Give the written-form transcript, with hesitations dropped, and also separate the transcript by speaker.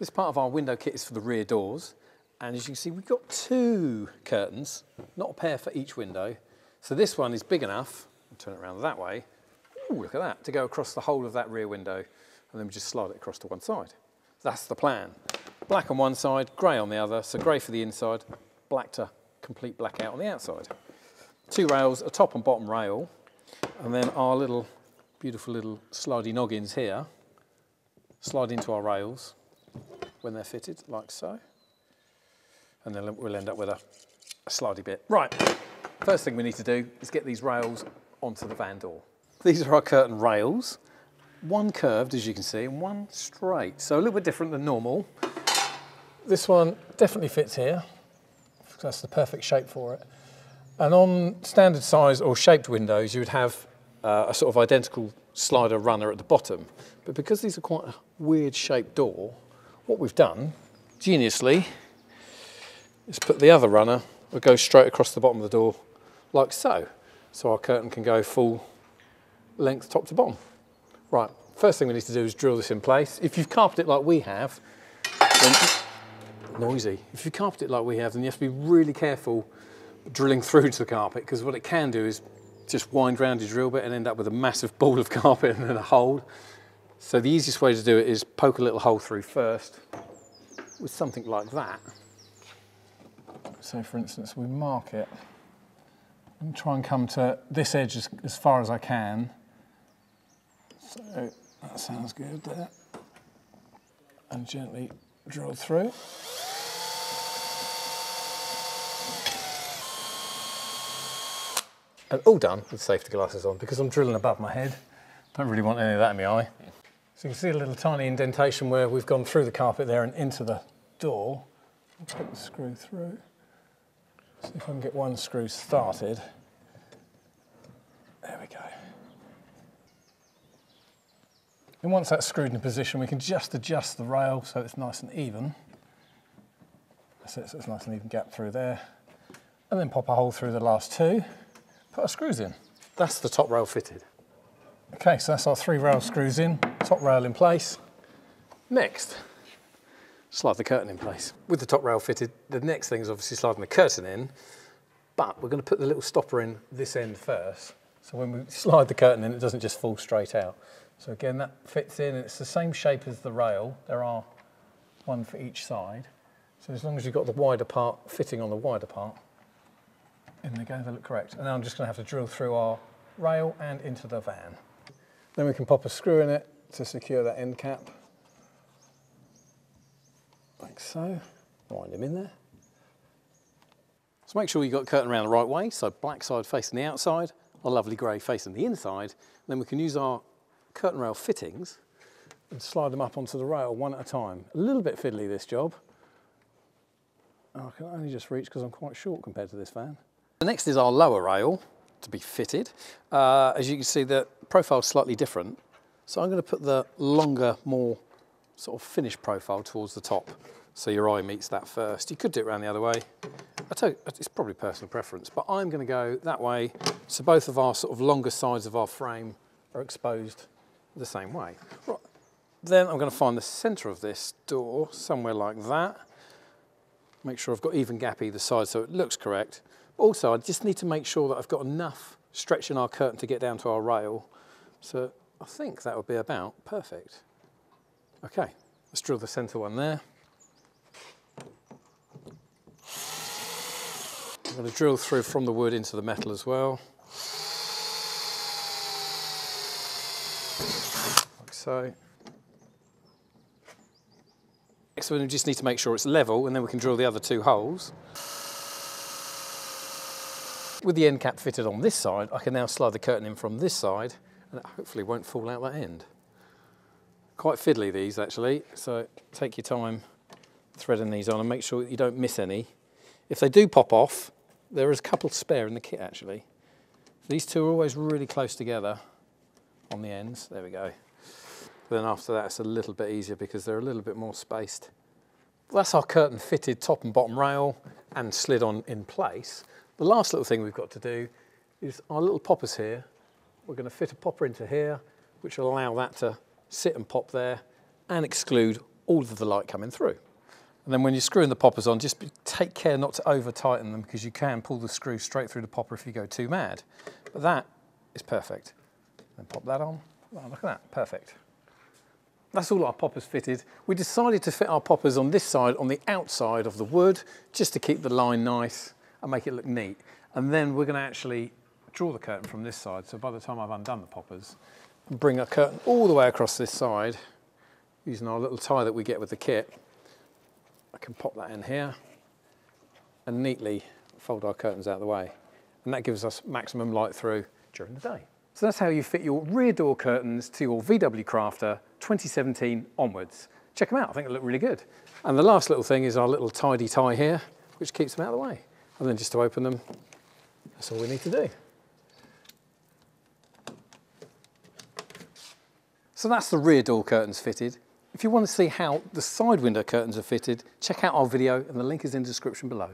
Speaker 1: This part of our window kit is for the rear doors. And as you can see, we've got 2 curtains, not a pair for each window. So this one is big enough, I'll turn it around that way, ooh, look at that, to go across the whole of that rear window. And then we just slide it across to one side. That's the plan. Black on one side, grey on the other. So grey for the inside, black to complete blackout on the outside. 2 rails, a top and bottom rail. And then our little, beautiful little slidey noggins here slide into our rails when they're fitted, like so. And then we'll end up with a slidey bit. Right, first thing we need to do is get these rails onto the van door. These are our curtain rails. One curved, as you can see, and one straight. So a little bit different than normal. This one definitely fits here. That's the perfect shape for it. And on standard size or shaped windows, you would have a sort of identical slider runner at the bottom. But because these are quite a weird shaped door, what we've done, geniusly, is put the other runner, will go straight across the bottom of the door, like so. So our curtain can go full length top to bottom. Right, first thing we need to do is drill this in place. If you've carpeted it like we have, then, noisy. If you carpet it like we have, then you have to be really careful drilling through to the carpet, because what it can do is just wind round your drill bit and end up with a massive ball of carpet and then a hole. So the easiest way to do it is poke a little hole through first with something like that. So for instance, we mark it and try and come to this edge as far as I can. So that sounds good there. And gently drill through. And all done with safety glasses on, because I'm drilling above my head. Don't really want any of that in my eye. So you can see a little tiny indentation where we've gone through the carpet there and into the door. I'll put the screw through. See if I can get one screw started. There we go. And once that's screwed in position, we can just adjust the rail so it's nice and even. So it's a nice and even gap through there. And then pop a hole through the last 2. Put our screws in. That's the top rail fitted. Okay, so that's our 3 rail screws in, top rail in place. Next, slide the curtain in place. With the top rail fitted, the next thing is obviously sliding the curtain in, but we're going to put the little stopper in this end first. So when we slide the curtain in, it doesn't just fall straight out. So again, that fits in, and it's the same shape as the rail. There are 1 for each side. So as long as you've got the wider part fitting on the wider part, in they go, they look correct. And now I'm just going to have to drill through our rail and into the van. Then we can pop a screw in it to secure that end cap. Like so. Wind him in there. So make sure you've got the curtain around the right way, so black side facing the outside, a lovely grey facing the inside. Then we can use our curtain rail fittings and slide them up onto the rail one at a time. A little bit fiddly, this job. I can only just reach because I'm quite short compared to this van. The next is our lower rail to be fitted. As you can see, the profile's slightly different. So I'm going to put the longer, more sort of finished profile towards the top, so your eye meets that first. You could do it around the other way. I tell you, it's probably personal preference, but I'm going to go that way, so both of our sort of longer sides of our frame are exposed the same way. Right. Then I'm going to find the centre of this door, somewhere like that. Make sure I've got even gap either side so it looks correct. Also, I just need to make sure that I've got enough stretch in our curtain to get down to our rail. So I think that would be about perfect. Okay, let's drill the centre one there. I'm going to drill through from the wood into the metal as well. Like so. Next we just need to make sure it's level, and then we can drill the other 2 holes. With the end cap fitted on this side, I can now slide the curtain in from this side, and it hopefully won't fall out that end. Quite fiddly these actually, so take your time threading these on and make sure that you don't miss any. If they do pop off, there is a couple spare in the kit actually. These 2 are always really close together on the ends. There we go. Then after that it's a little bit easier because they're a little bit more spaced. That's our curtain fitted top and bottom rail and slid on in place. The last little thing we've got to do is our little poppers here. We're going to fit a popper into here, which will allow that to sit and pop there and exclude all of the light coming through. And then when you're screwing the poppers on, just take care not to over tighten them, because you can pull the screw straight through the popper if you go too mad. But that is perfect. Then pop that on. Oh, look at that, perfect. That's all our poppers fitted. We decided to fit our poppers on this side, on the outside of the wood, just to keep the line nice and make it look neat. And then we're going to actually draw the curtain from this side. So by the time I've undone the poppers, and bring a curtain all the way across this side, using our little tie that we get with the kit, I can pop that in here and neatly fold our curtains out of the way. And that gives us maximum light through during the day. So that's how you fit your rear door curtains to your VW Crafter 2017 onwards. Check them out, I think they look really good. And the last little thing is our little tidy tie here, which keeps them out of the way. And then just to open them, that's all we need to do. So that's the rear door curtains fitted. If you want to see how the side window curtains are fitted, check out our video and the link is in the description below.